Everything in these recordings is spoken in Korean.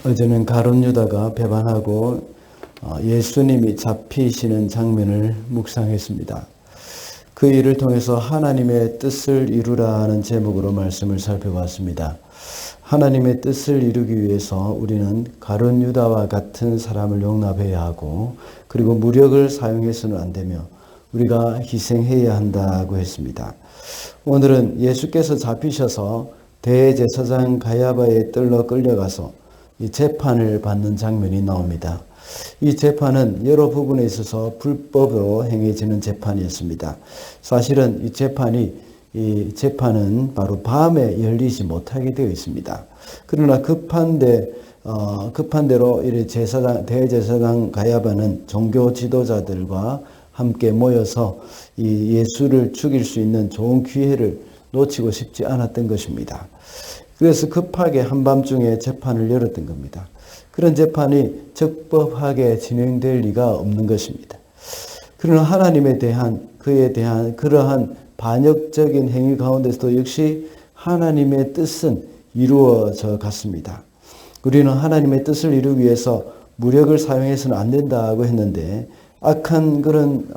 어제는 가룟 유다가 배반하고 예수님이 잡히시는 장면을 묵상했습니다. 그 일을 통해서 하나님의 뜻을 이루라는 제목으로 말씀을 살펴봤습니다. 하나님의 뜻을 이루기 위해서 우리는 가룟 유다와 같은 사람을 용납해야 하고, 그리고 무력을 사용해서는 안 되며 우리가 희생해야 한다고 했습니다. 오늘은 예수께서 잡히셔서 대제사장 가야바의 뜰로 끌려가서 이 재판을 받는 장면이 나옵니다. 이 재판은 여러 부분에 있어서 불법으로 행해지는 재판이었습니다. 사실은 이 재판은 바로 밤에 열리지 못하게 되어 있습니다. 그러나 급한 대로 대제사장 가야바는 종교 지도자들과 함께 모여서 이 예수를 죽일 수 있는 좋은 기회를 놓치고 싶지 않았던 것입니다. 그래서 급하게 한밤중에 재판을 열었던 겁니다. 그런 재판이 적법하게 진행될 리가 없는 것입니다. 그러나 하나님에 대한 그에 대한 그러한 반역적인 행위 가운데서도 역시 하나님의 뜻은 이루어져 갔습니다. 우리는 하나님의 뜻을 이루기 위해서 무력을 사용해서는 안 된다고 했는데, 악한 그런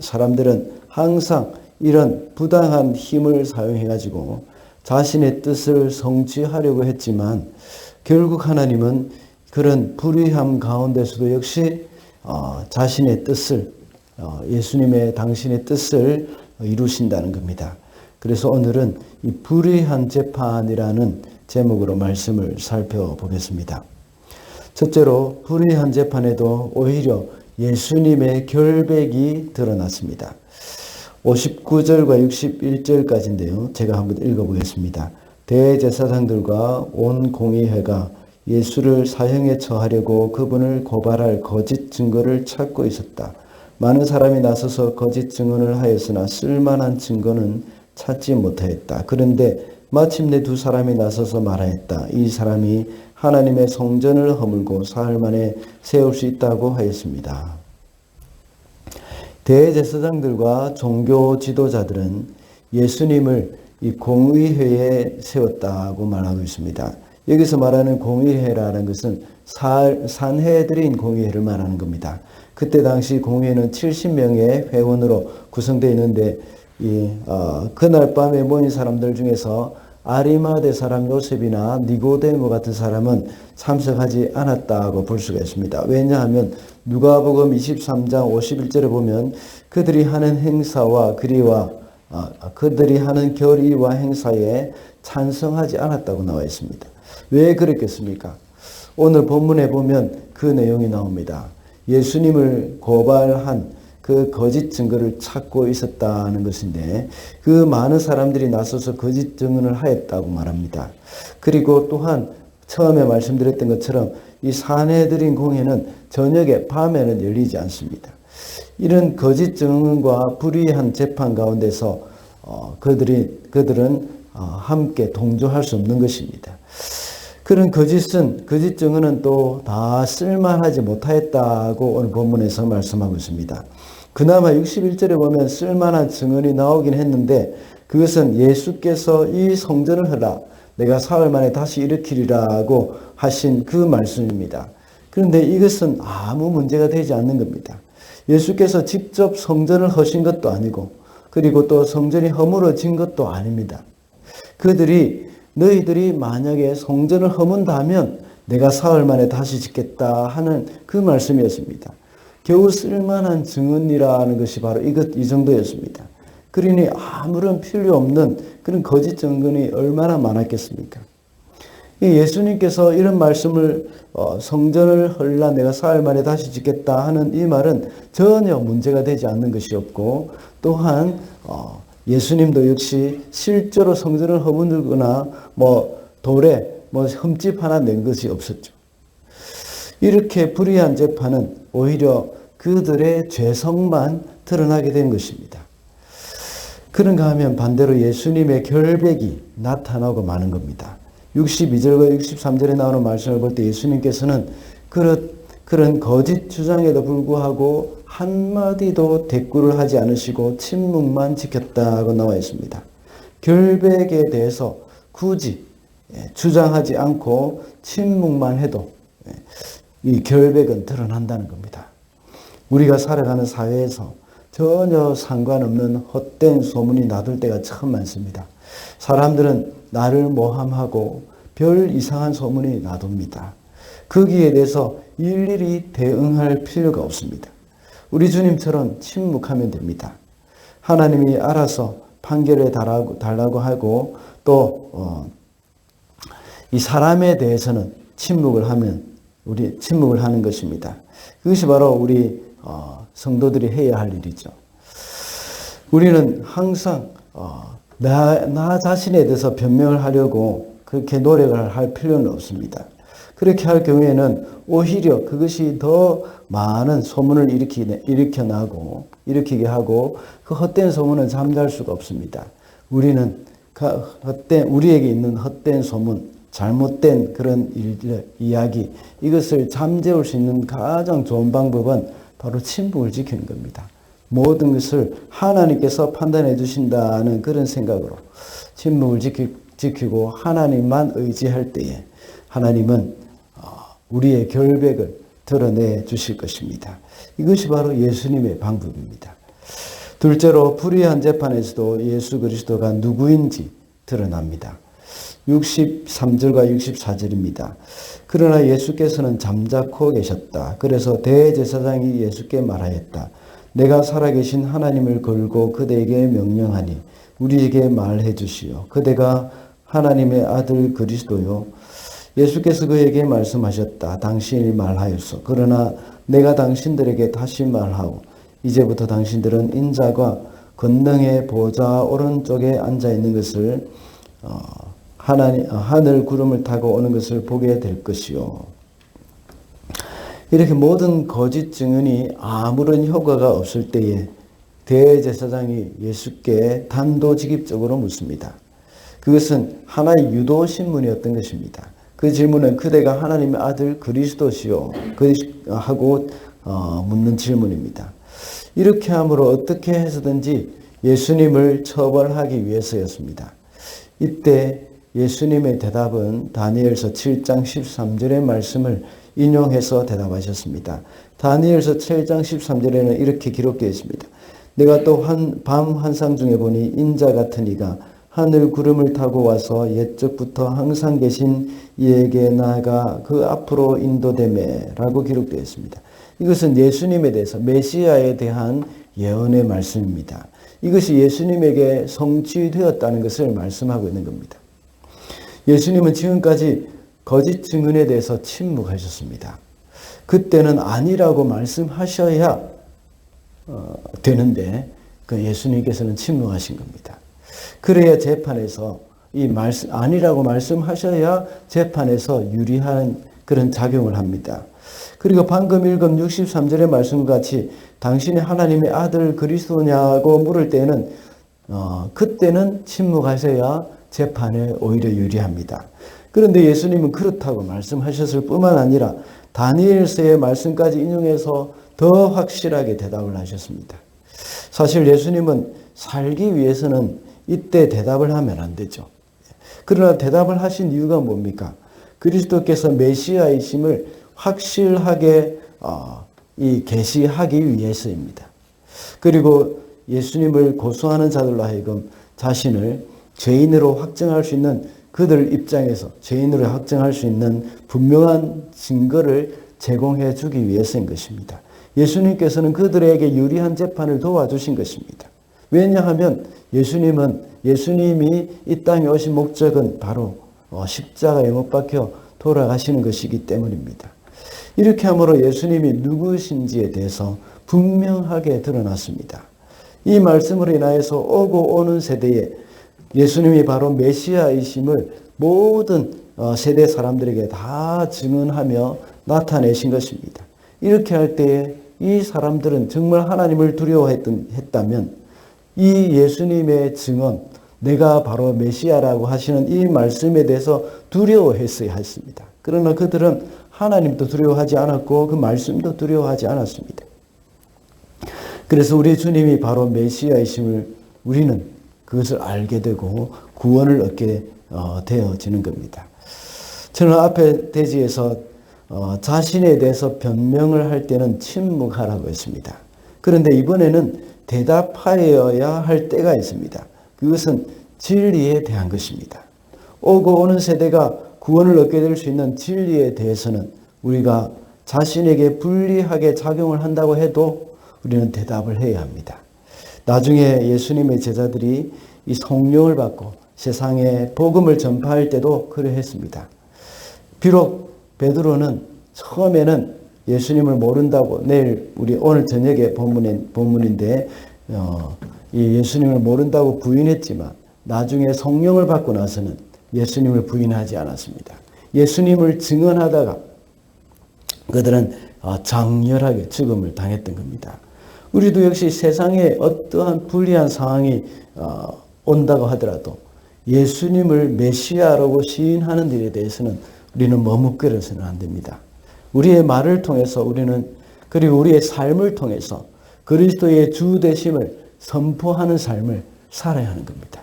사람들은 항상 이런 부당한 힘을 사용해가지고 자신의 뜻을 성취하려고 했지만, 결국 하나님은 그런 불의함 가운데서도 역시 자신의 뜻을, 예수님의 당신의 뜻을 이루신다는 겁니다. 그래서 오늘은 이 불의한 재판이라는 제목으로 말씀을 살펴보겠습니다. 첫째로, 불의한 재판에도 오히려 예수님의 결백이 드러났습니다. 59절과 61절까지인데요. 제가 한번 읽어보겠습니다. 대제사장들과 온 공의회가 예수를 사형에 처하려고 그분을 고발할 거짓 증거를 찾고 있었다. 많은 사람이 나서서 거짓 증언을 하였으나 쓸만한 증거는 찾지 못하였다. 그런데 마침내 두 사람이 나서서 말하였다. 이 사람이 하나님의 성전을 허물고 사흘 만에 세울 수 있다고 하였습니다. 대제사장들과 종교 지도자들은 예수님을 이 공의회에 세웠다고 말하고 있습니다. 여기서 말하는 공의회라는 것은 산헤드린 공의회를 말하는 겁니다. 그때 당시 공의회는 70명의 회원으로 구성되어 있는데, 그날 밤에 모인 사람들 중에서 아리마대 사람 요셉이나 니고데모 같은 사람은 참석하지 않았다고 볼 수가 있습니다. 왜냐하면 누가복음 23장 51절에 보면 그들이 하는 결의와 행사에 찬성하지 않았다고 나와 있습니다. 왜 그랬겠습니까? 오늘 본문에 보면 그 내용이 나옵니다. 예수님을 고발한 그 거짓 증거를 찾고 있었다는 것인데, 그 많은 사람들이 나서서 거짓 증언을 하였다고 말합니다. 그리고 또한 처음에 말씀드렸던 것처럼 이 산헤드린 공회는 저녁에 밤에는 열리지 않습니다. 이런 거짓 증언과 불의한 재판 가운데서 그들은 함께 동조할 수 없는 것입니다. 그런 거짓 증언은 또 다 쓸만하지 못하였다고 오늘 본문에서 말씀하고 있습니다. 그나마 61절에 보면 쓸만한 증언이 나오긴 했는데, 그것은 예수께서 이 성전을 허라 내가 사흘 만에 다시 일으키리라고 하신 그 말씀입니다. 그런데 이것은 아무 문제가 되지 않는 겁니다. 예수께서 직접 성전을 허신 것도 아니고, 그리고 또 성전이 허물어진 것도 아닙니다. 너희들이 만약에 성전을 허문다면 내가 사흘 만에 다시 짓겠다 하는 그 말씀이었습니다. 겨우 쓸만한 증언이라는 것이 바로 이 정도였습니다. 그러니 아무런 필요 없는 그런 거짓 증언이 얼마나 많았겠습니까? 예수님께서 이런 말씀을 성전을 헐라 내가 사흘 만에 다시 짓겠다 하는 이 말은 전혀 문제가 되지 않는 것이었고, 또한 예수님도 역시 실제로 성전을 허물거나 돌에 흠집 하나 낸 것이 없었죠. 이렇게 불의한 재판은 오히려 그들의 죄성만 드러나게 된 것입니다. 그런가 하면 반대로 예수님의 결백이 나타나고 마는 겁니다. 62절과 63절에 나오는 말씀을 볼 때 예수님께서는 그런 거짓 주장에도 불구하고 한마디도 대꾸를 하지 않으시고 침묵만 지켰다고 나와 있습니다. 결백에 대해서 굳이 주장하지 않고 침묵만 해도 이 결백은 드러난다는 겁니다. 우리가 살아가는 사회에서 전혀 상관없는 헛된 소문이 나돌 때가 참 많습니다. 사람들은 나를 모함하고 별 이상한 소문이 나돕니다. 거기에 대해서 일일이 대응할 필요가 없습니다. 우리 주님처럼 침묵하면 됩니다. 하나님이 알아서 판결해 달라고 하고 또 이 사람에 대해서는 침묵을 하는 것입니다. 그것이 바로 우리 성도들이 해야 할 일이죠. 우리는 항상 나 자신에 대해서 변명을 하려고 그렇게 노력을 할 필요는 없습니다. 그렇게 할 경우에는 오히려 그것이 더 많은 소문을 일으키게 하고 그 헛된 소문은 잠잘 수가 없습니다. 우리는 우리에게 있는 헛된 소문, 잘못된 그런 이야기, 이것을 잠재울 수 있는 가장 좋은 방법은 바로 침묵을 지키는 겁니다. 모든 것을 하나님께서 판단해 주신다는 그런 생각으로 침묵을 지키고 하나님만 의지할 때에 하나님은 우리의 결백을 드러내 주실 것입니다. 이것이 바로 예수님의 방법입니다. 둘째로 불의한 재판에서도 예수 그리스도가 누구인지 드러납니다. 63절과 64절입니다. 그러나 예수께서는 잠자코 계셨다. 그래서 대제사장이 예수께 말하였다. 내가 살아계신 하나님을 걸고 그대에게 명령하니 우리에게 말해 주시오. 그대가 하나님의 아들 그리스도요. 예수께서 그에게 말씀하셨다. 당신이 말하였소. 그러나 내가 당신들에게 다시 말하오. 이제부터 당신들은 인자가 권능의 보좌 오른쪽에 앉아 있는 것을 하늘 구름을 타고 오는 것을 보게 될 것이요. 이렇게 모든 거짓 증언이 아무런 효과가 없을 때에 대제사장이 예수께 단도직입적으로 묻습니다. 그것은 하나의 유도 신문이었던 것입니다. 그 질문은 그대가 하나님의 아들 그리스도시요 하고 묻는 질문입니다. 이렇게 함으로 어떻게 해서든지 예수님을 처벌하기 위해서였습니다. 이때 예수님의 대답은 다니엘서 7장 13절의 말씀을 인용해서 대답하셨습니다. 다니엘서 7장 13절에는 이렇게 기록되어 있습니다. 내가 또 밤 환상 중에 보니 인자 같은 이가 하늘 구름을 타고 와서 옛적부터 항상 계신 이에게 나아가 그 앞으로 인도되매 라고 기록되어 있습니다. 이것은 예수님에 대해서 메시아에 대한 예언의 말씀입니다. 이것이 예수님에게 성취되었다는 것을 말씀하고 있는 겁니다. 예수님은 지금까지 거짓 증언에 대해서 침묵하셨습니다. 그때는 아니라고 말씀하셔야 되는데 그 예수님께서는 침묵하신 겁니다. 그래야 재판에서 아니라고 말씀하셔야 재판에서 유리한 그런 작용을 합니다. 그리고 방금 읽은 63절의 말씀과 같이 당신이 하나님의 아들 그리스도냐고 물을 때는 그때는 침묵하셔야 재판에 오히려 유리합니다. 그런데 예수님은 그렇다고 말씀하셨을 뿐만 아니라 다니엘서의 말씀까지 인용해서 더 확실하게 대답을 하셨습니다. 사실 예수님은 살기 위해서는 이때 대답을 하면 안 되죠. 그러나 대답을 하신 이유가 뭡니까? 그리스도께서 메시아이심을 확실하게 계시하기 위해서입니다. 그리고 예수님을 고소하는 자들로 하여금 자신을 죄인으로 확정할 수 있는 그들 입장에서 죄인으로 확정할 수 있는 분명한 증거를 제공해 주기 위해서인 것입니다. 예수님께서는 그들에게 유리한 재판을 도와주신 것입니다. 왜냐하면 예수님이 이 땅에 오신 목적은 바로 십자가에 못 박혀 돌아가시는 것이기 때문입니다. 이렇게 함으로 예수님이 누구신지에 대해서 분명하게 드러났습니다. 이 말씀으로 인하여서 오고 오는 세대에 예수님이 바로 메시아이심을 모든 세대 사람들에게 다 증언하며 나타내신 것입니다. 이렇게 할 때에 이 사람들은 정말 하나님을 두려워했다면 이 예수님의 증언, 내가 바로 메시아라고 하시는 이 말씀에 대해서 두려워했어야 했습니다. 그러나 그들은 하나님도 두려워하지 않았고 그 말씀도 두려워하지 않았습니다. 그래서 우리 주님이 바로 메시아이심을 우리는 그것을 알게 되고 구원을 얻게 되어지는 겁니다. 저는 앞에 대지에서 자신에 대해서 변명을 할 때는 침묵하라고 했습니다. 그런데 이번에는 대답하여야 할 때가 있습니다. 그것은 진리에 대한 것입니다. 오고 오는 세대가 구원을 얻게 될 수 있는 진리에 대해서는 우리가 자신에게 불리하게 작용을 한다고 해도 우리는 대답을 해야 합니다. 나중에 예수님의 제자들이 이 성령을 받고 세상에 복음을 전파할 때도 그러했습니다. 비록 베드로는 처음에는 예수님을 모른다고 우리 오늘 저녁에 본문인데 이 예수님을 모른다고 부인했지만 나중에 성령을 받고 나서는 예수님을 부인하지 않았습니다. 예수님을 증언하다가 그들은 장렬하게 죽음을 당했던 겁니다. 우리도 역시 세상에 어떠한 불리한 상황이 온다고 하더라도 예수님을 메시아라고 시인하는 일에 대해서는 우리는 머뭇거려서는 안 됩니다. 우리의 말을 통해서 그리고 우리의 삶을 통해서 그리스도의 주 되심을 선포하는 삶을 살아야 하는 겁니다.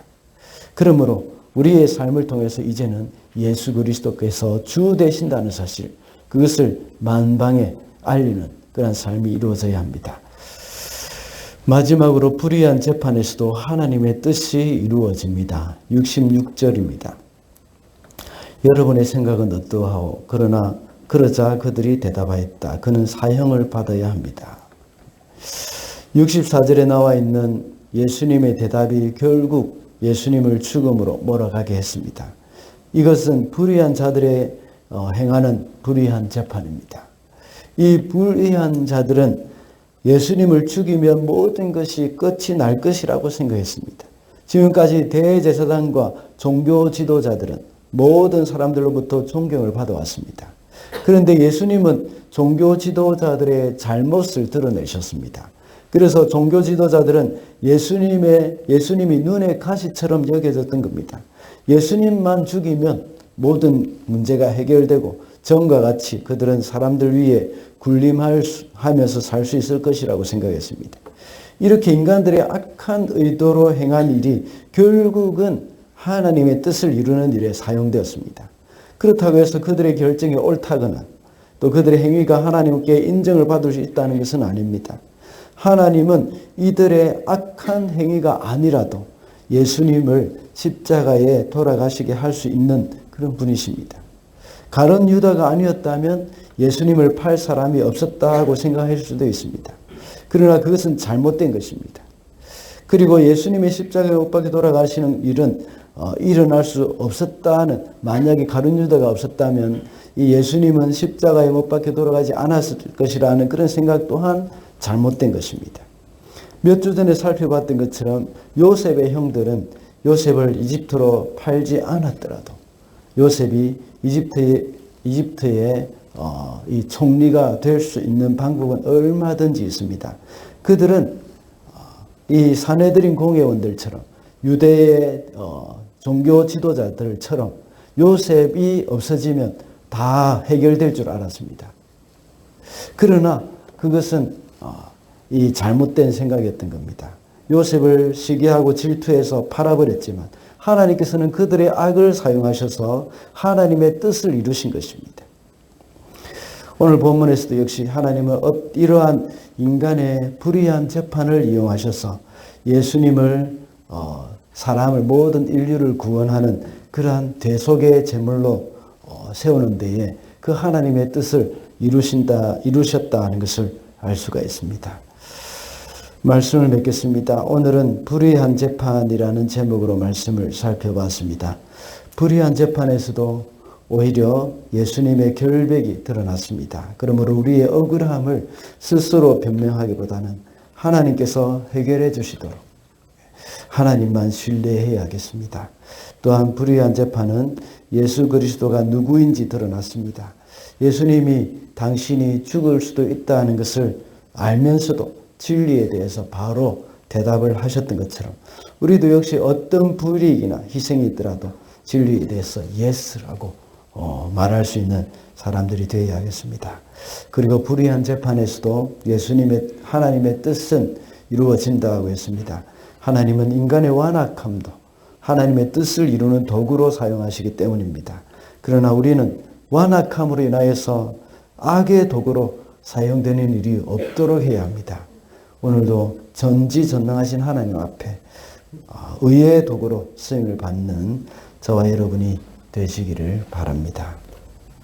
그러므로 우리의 삶을 통해서 이제는 예수 그리스도께서 주 되신다는 사실, 그것을 만방에 알리는 그런 삶이 이루어져야 합니다. 마지막으로 불의한 재판에서도 하나님의 뜻이 이루어집니다. 66절입니다. 여러분의 생각은 어떠하오? 그러자 그들이 대답하였다. 그는 사형을 받아야 합니다. 64절에 나와 있는 예수님의 대답이 결국 예수님을 죽음으로 몰아가게 했습니다. 이것은 불의한 자들의 행하는 불의한 재판입니다. 이 불의한 자들은 예수님을 죽이면 모든 것이 끝이 날 것이라고 생각했습니다. 지금까지 대제사장과 종교 지도자들은 모든 사람들로부터 존경을 받아왔습니다. 그런데 예수님은 종교 지도자들의 잘못을 드러내셨습니다. 그래서 종교 지도자들은 예수님이 눈의 가시처럼 여겨졌던 겁니다. 예수님만 죽이면 모든 문제가 해결되고 전과 같이 그들은 사람들 위에 군림하면서 살 수 있을 것이라고 생각했습니다. 이렇게 인간들의 악한 의도로 행한 일이 결국은 하나님의 뜻을 이루는 일에 사용되었습니다. 그렇다고 해서 그들의 결정이 옳다거나 또 그들의 행위가 하나님께 인정을 받을 수 있다는 것은 아닙니다. 하나님은 이들의 악한 행위가 아니라도 예수님을 십자가에 돌아가시게 할 수 있는 그런 분이십니다. 가룟 유다가 아니었다면 예수님을 팔 사람이 없었다고 생각할 수도 있습니다. 그러나 그것은 잘못된 것입니다. 그리고 예수님의 십자가에 못 박혀 돌아가시는 일은 일어날 수 없었다는, 만약에 가룟 유다가 없었다면 이 예수님은 십자가에 못 박혀 돌아가지 않았을 것이라는 그런 생각 또한 잘못된 것입니다. 몇 주 전에 살펴봤던 것처럼 요셉의 형들은 요셉을 이집트로 팔지 않았더라도 요셉이 이집트의 이 총리가 될 수 있는 방법은 얼마든지 있습니다. 그들은 이 사내들인 공회원들처럼 유대의 종교 지도자들처럼 요셉이 없어지면 다 해결될 줄 알았습니다. 그러나 그것은 이 잘못된 생각이었던 겁니다. 요셉을 시기하고 질투해서 팔아버렸지만 하나님께서는 그들의 악을 사용하셔서 하나님의 뜻을 이루신 것입니다. 오늘 본문에서도 역시 하나님은 이러한 인간의 불의한 재판을 이용하셔서 예수님을 사람을 모든 인류를 구원하는 그러한 대속의 제물로 세우는 데에 그 하나님의 뜻을 이루셨다 하는 것을 알 수가 있습니다. 말씀을 맺겠습니다. 오늘은 불의한 재판이라는 제목으로 말씀을 살펴봤습니다. 불의한 재판에서도 오히려 예수님의 결백이 드러났습니다. 그러므로 우리의 억울함을 스스로 변명하기보다는 하나님께서 해결해 주시도록 하나님만 신뢰해야겠습니다. 또한 불의한 재판은 예수 그리스도가 누구인지 드러났습니다. 예수님이 당신이 죽을 수도 있다는 것을 알면서도 진리에 대해서 바로 대답을 하셨던 것처럼 우리도 역시 어떤 불이익이나 희생이 있더라도 진리에 대해서 예스라고 말할 수 있는 사람들이 되어야겠습니다. 그리고 불의한 재판에서도 하나님의 뜻은 이루어진다고 했습니다. 하나님은 인간의 완악함도 하나님의 뜻을 이루는 도구로 사용하시기 때문입니다. 그러나 우리는 완악함으로 인하여서 악의 도구로 사용되는 일이 없도록 해야 합니다. 오늘도 전지전능하신 하나님 앞에 의의 도구로 쓰임을 받는 저와 여러분이 되시기를 바랍니다.